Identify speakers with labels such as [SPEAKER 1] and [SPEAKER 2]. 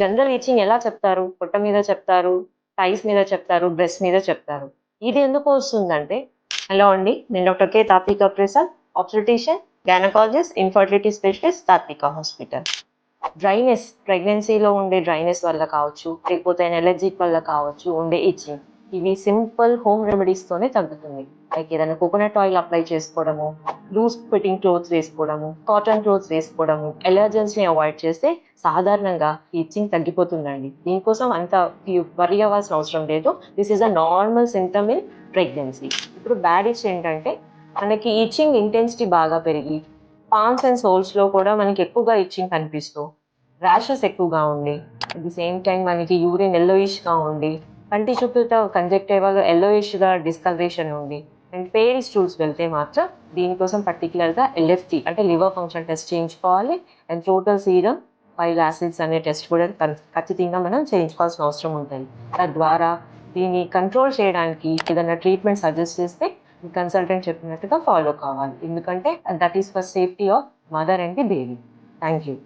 [SPEAKER 1] General itching ఎలా చెప్తారు? పొట్ట మీద చెప్తారు, థైస్ మీద చెప్తారు, బ్రెస్ట్ మీద చెప్తారు. ఇది ఎందుకు వస్తుందంటే హలో అండి. నేను డాక్టర్ కే. తాత్విక Prasad, obstetrician, gynaecologist, infertility specialist, తాత్విక హాస్పిటల్. డ్రైనెస్ ప్రెగ్నెన్సీలో ఉండే డ్రైనెస్ వల్ల కావచ్చు, లేకపోతే ఎలర్జిక్ వల్ల కావచ్చు ఉండే ఇచ్చింగ్. ఇవి సింపుల్ హోమ్ రెమెడీస్తోనే తగ్గుతుంది. లైక్ ఏదైనా కోకోనట్ ఆయిల్ అప్లై చేసుకోవడము, లూజ్ ఫిట్టింగ్ క్లోత్స్ వేసుకోవడము, కాటన్ క్లోత్స్ వేసుకోవడము, ఎలర్జెన్స్ని అవాయిడ్ చేస్తే సాధారణంగా ఇచ్చింగ్ తగ్గిపోతుందండి. దీనికోసం అంత వరీ అవ్వాల్సిన అవసరం లేదు. This is a normal symptom in pregnancy. ఇప్పుడు బ్యాడ్ ఇచ్ ఏంటంటే మనకి ఇచ్చింగ్ ఇంటెన్సిటీ బాగా పెరిగి పామ్స్ అండ్ సోల్స్లో కూడా మనకి ఎక్కువగా ఇచ్చింగ్ కనిపిస్తూ ర్యాషెస్ ఎక్కువగా ఉండి అట్ ది సేమ్ టైం మనకి యూరిన్ ఎల్లోయిష్గా ఉండి కంటి చుట్టూతో కంజక్టివల్ ఎల్లోయిష్గా డిస్కలరేషన్ ఉండి అండ్ పేరీ స్టూల్స్ వెళ్తే మాత్రం దీనికోసం పర్టికులర్గా ఎల్ఎఫ్టీ అంటే లివర్ ఫంక్షన్ టెస్ట్ చేయించుకోవాలి. And total serum file acids అనే టెస్ట్ కూడా ఖచ్చితంగా మనం చేయించుకోవాల్సిన అవసరం ఉంటుంది. తద్వారా దీన్ని కంట్రోల్ చేయడానికి ఏదైనా ట్రీట్మెంట్ సజెస్ట్ చేస్తే కన్సల్టెంట్ చెప్పినట్టుగా ఫాలో కావాలి. ఎందుకంటే that is for safety of mother and the baby. Thank you.